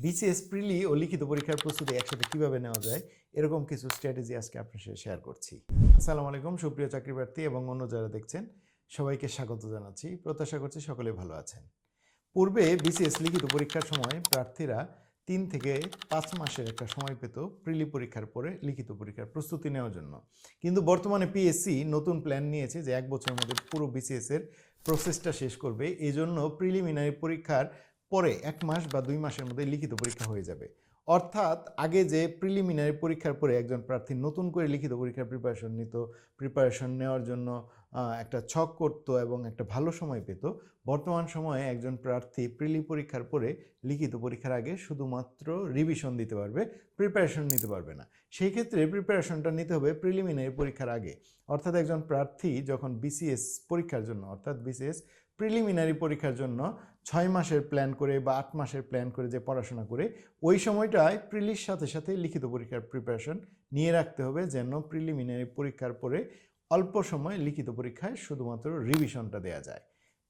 BCS প্রিলি ও লিখিত পরীক্ষার প্রস্তুতি একসাথে কিভাবে নেওয়া যায় এরকম কিছু স্ট্র্যাটেজি আজকে আপনার সাথে শেয়ার করছি। আসসালামু আলাইকুম সুপ্রিয় চাকরিপ্রার্থী এবং অন্য যারা দেখছেন সবাইকে স্বাগত জানাচ্ছি। প্রত্যাশা করছি সকলে ভালো আছেন। পূর্বে বিসিএস লিখিত পরীক্ষার সময় প্রার্থীরা 3 থেকে 5 মাসের একটা সময় পেত প্রিলি পরীক্ষার পরে লিখিত পরীক্ষার প্রস্তুতি নেওয়ার জন্য। কিন্তু বর্তমানে পিএসসি নতুন প্ল্যান নিয়েছে যে 1 বছরের মধ্যে পুরো বিসিএস এর প্রসেসটা শেষ করবে। এই জন্য প্রিলিমিনারি পরীক্ষার পরে 1 মাস বা 2 মাসের মধ্যে লিখিত পরীক্ষা হয়ে যাবে। অর্থাৎ আগে যে প্রিলিমিনারি পরীক্ষার পরে একজন প্রার্থী নতুন করে লিখিত পরীক্ষার প্রিপারেশন নিত, প্রিপারেশন নেওয়ার জন্য একটা ছক করতো এবং একটা ভালো সময় পেত, বর্তমান সময়ে একজন প্রার্থী প্রিলি পরীক্ষার পরে লিখিত পরীক্ষার আগে শুধুমাত্র রিভিশন দিতে পারবে, প্রিপারেশন নিতে পারবে না। সেই ক্ষেত্রে প্রিপারেশনটা নিতে হবে প্রিলিমিনারি পরীক্ষার আগে। অর্থাৎ একজন প্রার্থী যখন বিসিএস পরীক্ষার জন্য অর্থাৎ বিসিএস প্রিলিমিনারি পরীক্ষার জন্য 6 মাসের প্ল্যান করে বা 8 মাসের প্ল্যান করে যে পড়াশোনা করে, ওই সময়টায় প্রিলির সাথে সাথে লিখিত পরীক্ষার প্রিপারেশন নিয়ে রাখতে হবে, যেন প্রিলিমিনারি পরীক্ষার পরে অল্প সময় লিখিত পরীক্ষায় শুধুমাত্র রিভিশনটা দেওয়া যায়।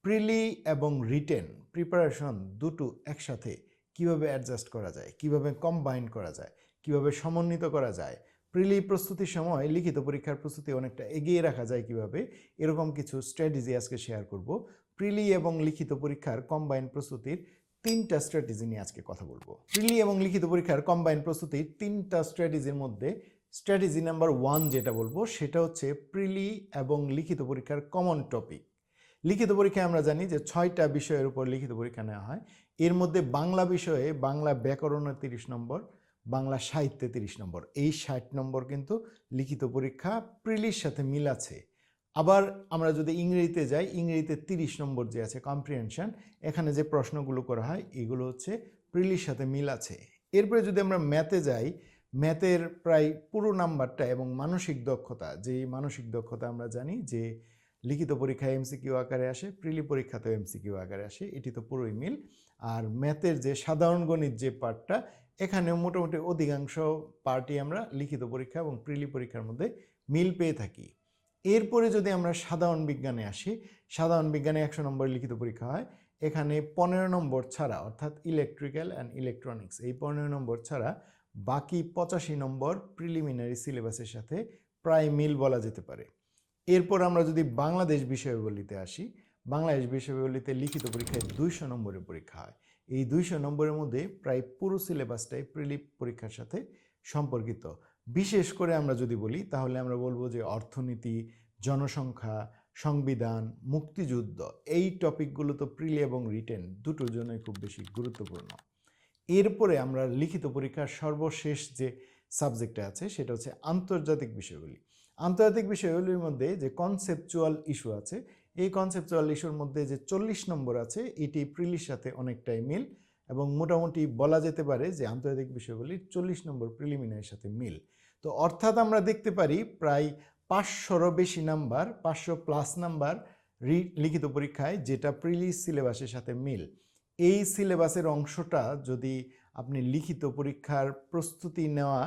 প্রিলি এবং রিটেন প্রিপারেশন দুটো একসাথে কিভাবে অ্যাডজাস্ট করা যায়, কিভাবে কম্বাইন করা যায়, কিভাবে সমন্বিত করা যায়, প্রিলি প্রস্তুতির সময় লিখিত পরীক্ষার প্রস্তুতি অনেকটা এগিয়ে রাখা যায় কিভাবে, এরকম কিছু স্ট্র্যাটেজি আজকে শেয়ার করব। প্রিলি এবং লিখিত পরীক্ষার কম্বাইন প্রস্তুতির 3টা স্ট্র্যাটেজি নিয়ে আজকে কথা বলবো। প্রিলি এবং লিখিত পরীক্ষার কম্বাইন প্রস্তুতির 3টা স্ট্র্যাটেজির মধ্যে স্ট্র্যাটেজি নাম্বার 1 যেটা বলবো সেটা হচ্ছে প্রিলি এবং লিখিত পরীক্ষার কমন টপিক। লিখিত পরীক্ষায় আমরা জানি যে 6টা বিষয়ের উপর লিখিত পরীক্ষা নেওয়া হয়। এর মধ্যে বাংলা বিষয়ে বাংলা ব্যাকরণের 30 নম্বর, বাংলা সাহিত্যে 30 নম্বর, এই 60 নম্বর কিন্তু লিখিত পরীক্ষা প্রিলির সাথে মিল আছে। আবার আমরা যদি ইংরেজিতে যাই, ইংরেজিতে 30 নম্বর যে আছে কম্প্রিহেনশন, এখানে যে প্রশ্নগুলো করা হয় এগুলো হচ্ছে প্রিলির সাথে মিল আছে। এরপরে যদি আমরা ম্যাথে যাই, ম্যাথের প্রায় পুরো নাম্বারটা এবং মানসিক দক্ষতা, যেই মানসিক দক্ষতা আমরা জানি যে লিখিত পরীক্ষায় এমসিকিউ আকারে আসে, প্রিলি পরীক্ষাতেও এমসিকিউ আকারে আসে, এটি তো পুরোই মিল। আর ম্যাথের যে সাধারণ গণিত যে পার্টটা, এখানেও মোটামুটি অধিকাংশ পার্টই আমরা লিখিত পরীক্ষা এবং প্রিলি পরীক্ষার মধ্যে মিল পেয়ে থাকি। এরপরে যদি আমরা সাধারণ বিজ্ঞানে আসি, সাধারণ বিজ্ঞানে 100 নম্বর লিখিত পরীক্ষা হয়। এখানে 15 নম্বর ছাড়া অর্থাৎ ইলেকট্রিক্যাল অ্যান্ড ইলেকট্রনিক্স, এই 15 নম্বর ছাড়া বাকি 85 নম্বর প্রিলিমিনারি সিলেবাসের সাথে প্রায় মিল বলা যেতে পারে। এরপর আমরা যদি বাংলাদেশ বিষয়াবলীতে আসি, বাংলাদেশ বিষয়াবলীতে লিখিত পরীক্ষায় 200 নম্বরের পরীক্ষা হয়। এই 200 নম্বরের মধ্যে প্রায় পুরো সিলেবাসটাই প্রিলি পরীক্ষার সাথে সম্পর্কিত। বিশেষ করে আমরা যদি বলি তাহলে আমরা বলবো যে অর্থনীতি, জনসংখ্যা, সংবিধান, মুক্তিযুদ্ধ, এই টপিকগুলো তো প্রিলি এবং রিটেন দুটোর জন্যই খুব বেশি গুরুত্বপূর্ণ। এরপরে আমরা লিখিত পরীক্ষার সর্বশেষ যে সাবজেক্টটা আছে সেটা হচ্ছে আন্তর্জাতিক বিষয়গুলি। আন্তর্জাতিক বিষয়গুলির মধ্যে যে কনসেপচুয়াল ইস্যু আছে, এই কনসেপচুয়াল ইস্যুর মধ্যে যে 40 নম্বর আছে এটি প্রিলির সাথে অনেকটাই মিল, এবং মোটামুটি বলা যেতে পারে যে আন্তর্জাতিক বিষয়গুলির 40 নম্বর প্রিলিমিনারির সাথে মিল। তো অর্থাৎ আমরা দেখতে পারি প্রায় 500রও বেশি নাম্বার, 500+ নাম্বার লিখিত পরীক্ষায় যেটা প্রিলি সিলেবাসের সাথে মিল। এই সিলেবাসের অংশটা যদি আপনি লিখিত পরীক্ষার প্রস্তুতি নেওয়া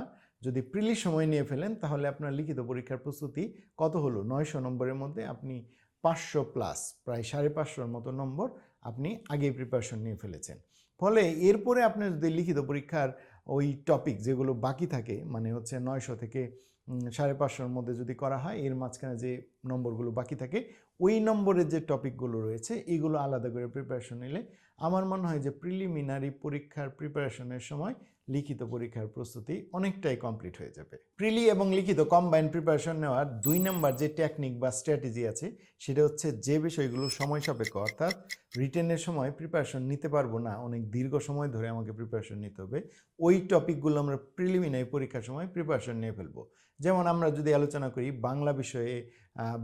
যদি প্রিলি সময় নিয়ে ফেলেন, তাহলে আপনার লিখিত পরীক্ষার প্রস্তুতি কত হলো? 900 নম্বরের মধ্যে আপনি 500+, প্রায় 550 মতো নম্বর আপনি আগেই প্রিপারেশন নিয়ে ফেলেছেন। ফলে এরপরে আপনি যদি লিখিত পরীক্ষার ওই টপিক যেগুলো বাকি থাকে, মানে হচ্ছে 900 থেকে 550-র মধ্যে যদি করা হয়, এর মাঝখানে যে নম্বরগুলো বাকি থাকে, ওই নম্বরের যে টপিকগুলো রয়েছে এগুলো আলাদা করে প্রিপারেশন নিলে আমার মনে হয় যে প্রিলিমিনারি পরীক্ষার প্রিপারেশনের সময় লিখিত পরীক্ষার প্রস্তুতি অনেকটাই কমপ্লিট হয়ে যাবে। প্রিলি এবং লিখিত কম্বাইন প্রিপারেশন নেওয়ার 2 নম্বর যে টেকনিক বা স্ট্র্যাটেজি আছে সেটা হচ্ছে যে বিষয়গুলো সময় সাপেক্ষ, অর্থাৎ রিটেনের সময় প্রিপারেশন নিতে পারবো না, অনেক দীর্ঘ সময় ধরে আমাকে প্রিপারেশন নিতে হবে, ওই টপিকগুলো আমরা প্রিলিমিনারি পরীক্ষার সময় প্রিপারেশন নিয়ে ফেলবো। যেমন আমরা যদি আলোচনা করি বাংলা বিষয়ে,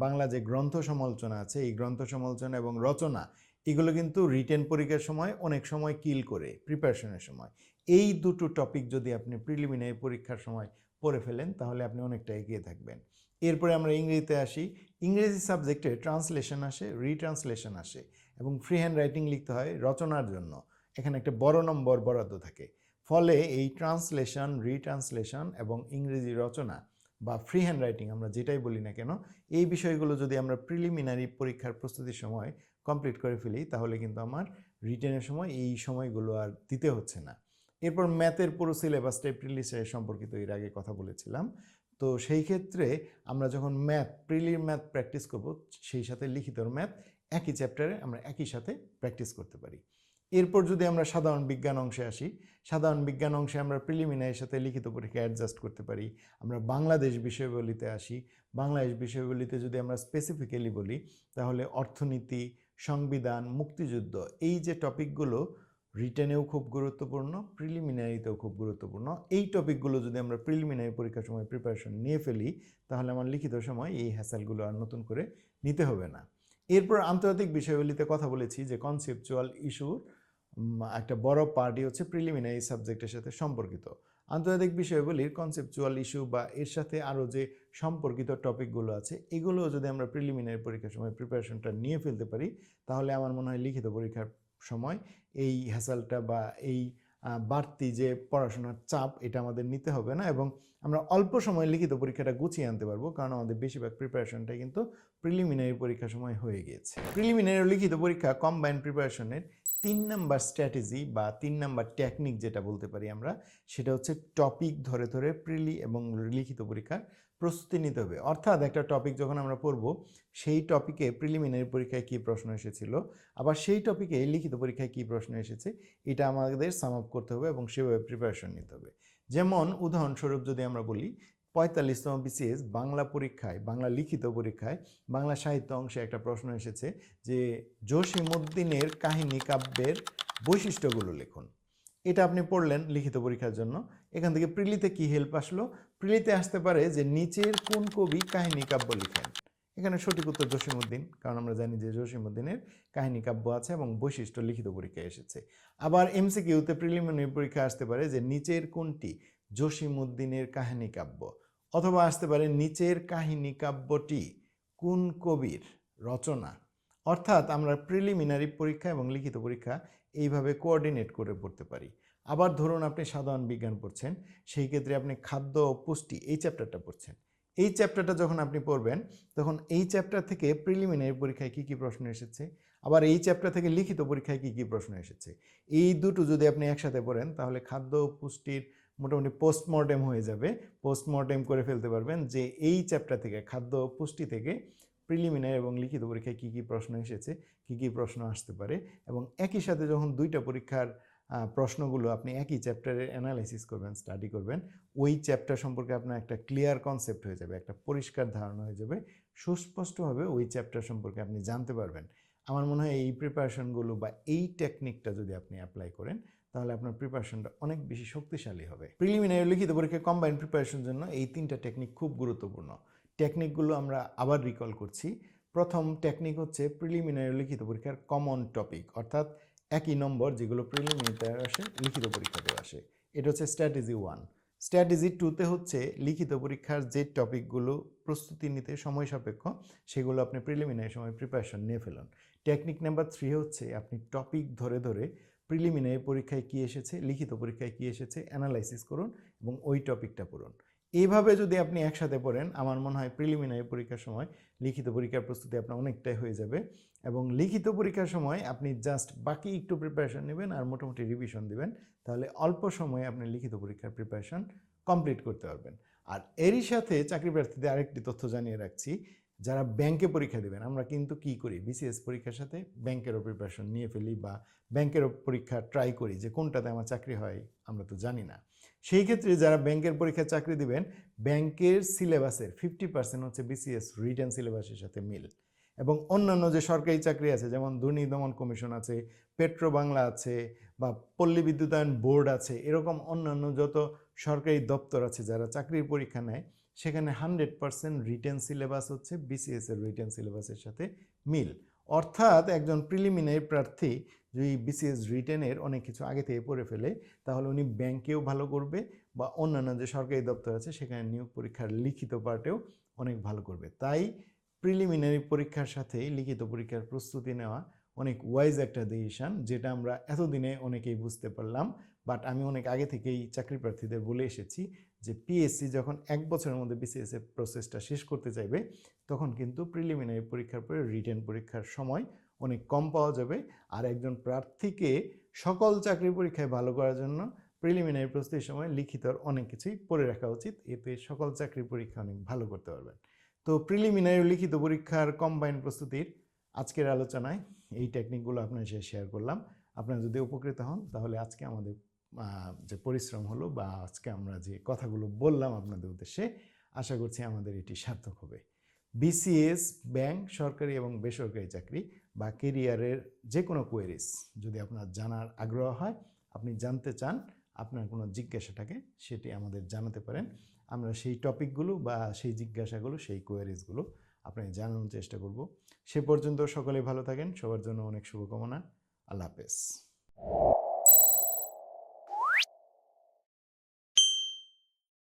বাংলা যে গ্রন্থ সমালোচনা আছে, এই গ্রন্থ সমালোচনা এবং রচনা, এগুলো কিন্তু রিটেন পরীক্ষার সময় অনেক সময় কিল করে প্রিপারেশনের সময়। এই দুটো টপিক যদি আপনি প্রিলিমিনারি পরীক্ষার সময় পড়ে ফেলেন তাহলে আপনি অনেকটা এগিয়ে থাকবেন। এরপরে আমরা ইংরেজিতে আসি। ইংরেজি সাবজেক্টে ট্রান্সলেশন আসে, রিট্রান্সলেশন আসে, এবং ফ্রি হ্যান্ড রাইটিং লিখতে হয় রচনার জন্য, এখানে একটা বড় নম্বর বরাদ্দ থাকে। ফলে এই ট্রান্সলেশন, রিট্রান্সলেশন এবং ইংরেজি রচনা বা ফ্রি হ্যান্ড রাইটিং আমরা যেটাই বলি না কেন, এই বিষয়গুলো যদি আমরা প্রিলিমিনারি পরীক্ষার প্রস্তুতির সময় কমপ্লিট করে ফেলি তাহলে কিন্তু আমার রিটেনের সময় এই সময়গুলো আর দিতে হচ্ছে না। এরপর ম্যাথের পুরো সিলেবাসটা প্রিলিসে সম্পর্কিত এর আগে কথা বলেছিলাম। তো সেই ক্ষেত্রে আমরা যখন প্রিলির ম্যাথ প্র্যাকটিস করব, সেই সাথে লিখিতর ম্যাথ একই চ্যাপ্টারে আমরা একই সাথে প্র্যাকটিস করতে পারি। এরপর যদি আমরা সাধারণ বিজ্ঞান অংশে আসি, সাধারণ বিজ্ঞান অংশে আমরা প্রিলিমিনারির সাথে লিখিত পরীক্ষা অ্যাডজাস্ট করতে পারি। আমরা বাংলাদেশ বিষয়বলিতে আসি, বাংলাদেশ বিষয়বলিতে যদি আমরা স্পেসিফিক্যালি বলি তাহলে অর্থনীতি, সংবিধান, মুক্তিযুদ্ধ, এই যে টপিকগুলো রিটেনেও খুব গুরুত্বপূর্ণ, প্রিলিমিনারিতেও খুব গুরুত্বপূর্ণ, এই টপিকগুলো যদি আমরা প্রিলিমিনারি পরীক্ষার সময় প্রিপারেশন নিয়ে ফেলি তাহলে আমার লিখিত সময় এই হ্যাসেলগুলো আর নতুন করে নিতে হবে না। এরপর আন্তর্জাতিক বিষয়গুলিতে কথা বলেছি যে কনসেপচুয়াল ইস্যুর একটা বড় পার্টি হচ্ছে প্রিলিমিনারি সাবজেক্টের সাথে সম্পর্কিত। আন্তর্জাতিক বিষয়গুলির কনসেপচুয়াল ইস্যু বা এর সাথে আরও যে সম্পর্কিত টপিকগুলো আছে এগুলো যদি আমরা প্রিলিমিনারি পরীক্ষার সময় প্রিপারেশনটা নিয়ে ফেলতে পারি তাহলে আমার মনে হয় লিখিত পরীক্ষার সময় এই হ্যাসেলটা বা এই বাড়তি যে পড়াশোনার চাপ এটা আমাদের নিতে হবে না, এবং আমরা অল্প সময়ে লিখিত পরীক্ষাটা গুছিয়ে আনতে পারবো, কারণ আমাদের বেশিরভাগ প্রিপারেশনটাই কিন্তু প্রিলিমিনারি পরীক্ষার সময় হয়ে গিয়েছে। প্রিলিমিনারি লিখিত পরীক্ষা কম্বাইন্ড প্রিপারেশনের 3 নাম্বার স্ট্র্যাটেজি বা 3 নাম্বার টেকনিক যেটা বলতে পারি আমরা, সেটা হচ্ছে টপিক ধরে ধরে প্রিলি এবং লিখিত পরীক্ষার প্রস্তুতি নিতে হবে। অর্থাৎ একটা টপিক যখন আমরা পড়ব সেই টপিকে প্রিলিমিনারি পরীক্ষায় কী প্রশ্ন এসেছিল, আবার সেই টপিকে লিখিত পরীক্ষায় কী প্রশ্ন এসেছে, এটা আমাদের সাম আপ করতে হবে এবং সেভাবে প্রিপারেশন নিতে হবে। যেমন উদাহরণস্বরূপ যদি আমরা বলি 45তম বিসিএস বাংলা পরীক্ষায়, বাংলা লিখিত পরীক্ষায় বাংলা সাহিত্য অংশে একটা প্রশ্ন এসেছে যে জসীমউদ্দীনের কাহিনী কাব্যের বৈশিষ্ট্যগুলো লিখুন। এটা আপনি পড়লেন লিখিত পরীক্ষার জন্য। এখান থেকে প্রিলিতে কি হেল্প আসলো? প্রিলিতে আসতে পারে যে নিচের কোন কবি কাহিনী কাব্য লিখেন। এখানে সঠিক উত্তর জসীমউদ্দীন, কারণ আমরা জানি যে জসীমউদ্দীনের কাহিনী কাব্য আছে এবং বৈশিষ্ট্য লিখিত পরীক্ষায় এসেছে। আবার এমসিকিউতে প্রিলিমিনারি পরীক্ষা আসতে পারে যে নিচের কোনটি জসীমউদ্দীনের কাহিনী কাব্য, অথবা আসতে পারে নিচের কাহিনী কাব্যটি কোন কবির রচনা। অর্থাৎ আমরা প্রিলিমিনারি পরীক্ষা এবং লিখিত পরীক্ষা এইভাবে কোঅর্ডিনেট করে পড়তে পারি। আবার ধরুন আপনি সাধারণ বিজ্ঞান পড়ছেন, সেই ক্ষেত্রে আপনি খাদ্য ও পুষ্টি এই চ্যাপ্টারটা পড়ছেন। এই চ্যাপ্টারটা যখন আপনি পড়বেন তখন এই চ্যাপ্টার থেকে প্রিলিমিনারি পরীক্ষায় কী কী প্রশ্ন এসেছে, আবার এই চ্যাপ্টার থেকে লিখিত পরীক্ষায় কী কী প্রশ্ন এসেছে, এই দুটো যদি আপনি একসাথে পড়েন তাহলে খাদ্য ও পুষ্টির মোটামুটি পোস্টমর্টেম হয়ে যাবে। পোস্টমর্টেম করে ফেলতে পারবেন যে এই চ্যাপ্টার থেকে, খাদ্য ও পুষ্টি থেকে প্রিলিমিনারি এবং লিখিত পরীক্ষায় কী কী প্রশ্ন এসেছে, কী কী প্রশ্ন আসতে পারে, এবং একই সাথে যখন দুইটা পরীক্ষার প্রশ্নগুলো আপনি একই চ্যাপ্টারে অ্যানালাইসিস করবেন, স্টাডি করবেন, ওই চ্যাপ্টার সম্পর্কে আপনার একটা ক্লিয়ার কনসেপ্ট হয়ে যাবে, একটা পরিষ্কার ধারণা হয়ে যাবে, সুস্পষ্টভাবে ওই চ্যাপ্টার সম্পর্কে আপনি জানতে পারবেন। আমার মনে হয় এই প্রিপারেশনগুলো বা এই টেকনিকটা যদি আপনি অ্যাপ্লাই করেন তাহলে আপনার প্রিপারেশনটা অনেক বেশি শক্তিশালী হবে। প্রিলিমিনারি লিখিত পরীক্ষায় কম্বাইন্ড প্রিপারেশনের জন্য এই 3টা টেকনিক খুব গুরুত্বপূর্ণ। টেকনিকগুলো আমরা আবার রিকল করছি। প্রথম টেকনিক হচ্ছে প্রিলিমিনারি লিখিত পরীক্ষার কমন টপিক, অর্থাৎ একই নম্বর যেগুলো প্রিলিমিনারিতে আসে লিখিত পরীক্ষাতেও আসে। এটা হচ্ছে স্ট্র্যাটেজি 1। স্ট্র্যাটেজি 2তে হচ্ছে লিখিত পরীক্ষার যে টপিকগুলো প্রস্তুতি নিতে সময় সাপেক্ষ সেগুলো আপনি প্রিলিমিনারি সময় প্রিপারেশন নিয়ে ফেলুন। টেকনিক নাম্বার 3 হচ্ছে আপনি টপিক ধরে ধরে প্রিলিমিনারি পরীক্ষায় কী এসেছে, লিখিত পরীক্ষায় কী এসেছে অ্যানালাইসিস করুন এবং ওই টপিকটা পড়ুন। এইভাবে যদি আপনি একসাথে পড়েন আমার মনে হয় প্রিলিমিনারি পরীক্ষার সময় লিখিত পরীক্ষার প্রস্তুতি আপনার অনেকটাই হয়ে যাবে, এবং লিখিত পরীক্ষার সময় আপনি জাস্ট বাকি একটু প্রিপারেশন নেবেন আর মোটামুটি রিভিশন দিবেন, তাহলে অল্প সময়ে আপনি লিখিত পরীক্ষার প্রিপারেশন কমপ্লিট করতে পারবেন। আর এরই সাথে চাকরি প্রার্থীদের আরেকটি তথ্য জানিয়ে রাখছি, যারা ব্যাংকে পরীক্ষা দেবেন, আমরা কিন্তু কি করি বিসিএস পরীক্ষার সাথে ব্যাংকেরও প্রিপারেশন নিয়ে ফেলি বা ব্যাংকেরও পরীক্ষা ট্রাই করি যে কোনটাতে আমার চাকরি হয় আমরা তো জানি না। সেই ক্ষেত্রে যারা ব্যাংকের পরীক্ষায় চাকরি দিবেন, ব্যাংকের সিলেবাসের 50% হচ্ছে বিসিএস রিটেন সিলেবাসের সাথে মিল, এবং অন্যান্য যে সরকারি চাকরি আছে যেমন দুর্নীতি দমন কমিশন আছে, পেট্রো বাংলা আছে বা পল্লী বিদ্যুতায়ন বোর্ড আছে, এরকম অন্যান্য যত সরকারি দপ্তর আছে যারা চাকরির পরীক্ষা নেয় সেখানে 100% রিটেন সিলেবাস হচ্ছে বিসিএস এর রিটেন সিলেবাসের সাথে মিল। অর্থাৎ একজন প্রিলিমিনারি প্রার্থী যদি বিসিএস রিটেনের অনেক কিছু আগে থেকে পড়ে ফেলে তাহলে উনি ব্যাংকেও ভালো করবে বা অন্যান্য যে সরকারি দপ্তর আছে সেখানে নিয়োগ পরীক্ষার লিখিত পার্টেও অনেক ভালো করবে। তাই প্রিলিমিনারি পরীক্ষার সাথে লিখিত পরীক্ষার প্রস্তুতি নেওয়া অনেক ওয়াইজ একটা ডিসিশন, যেটা আমরা এতদিনে অনেকেই বুঝতে পারলাম। বাট আমি অনেক আগে থেকেই চাকরি প্রার্থীদের বলে এসেছি যে পিএসসি যখন 1 বছরের মধ্যে বিসিএস এর প্রসেসটা শেষ করতে চাইবে তখন কিন্তু প্রিলিমিনারি পরীক্ষার পরে রিটেন পরীক্ষার সময় অনেক কম পাওয়া যাবে। আর একজন প্রার্থীকে সকল চাকরি পরীক্ষায় ভালো করার জন্য প্রিলিমিনারি প্রস্তুতির সময় লিখিতর অনেক কিছুই পড়ে রাখা উচিত, এতে সকল চাকরির পরীক্ষা অনেক ভালো করতে পারবেন। তো প্রিলিমিনারি লিখিত পরীক্ষার কম্বাইন প্রস্তুতির আজকের আলোচনায় এই টেকনিকগুলো আপনার সাথে শেয়ার করলাম। আপনারা যদি উপকৃত হন তাহলে আজকে আমাদের যে পরিশ্রম হলো বা আজকে আমরা যে কথাগুলো বললাম আপনাদের উদ্দেশ্যে, আশা করছি আমাদের এটি সার্থক হবে। বিসিএস, ব্যাংক, সরকারি এবং বেসরকারি চাকরি বা কেরিয়ারের যে কোনো কোয়েরিজ যদি আপনার জানার আগ্রহ হয়, আপনি জানতে চান, আপনার কোনো জিজ্ঞাসা থাকে, সেটি আমাদের জানাতে পারেন। আমরা সেই টপিকগুলো বা সেই জিজ্ঞাসাগুলো, সেই কোয়েরিজগুলো আপনাকে জানানোর চেষ্টা করব। সে পর্যন্ত সকলে ভালো থাকেন, সবার জন্য অনেক শুভকামনা। আল্লাহ হাফেজ।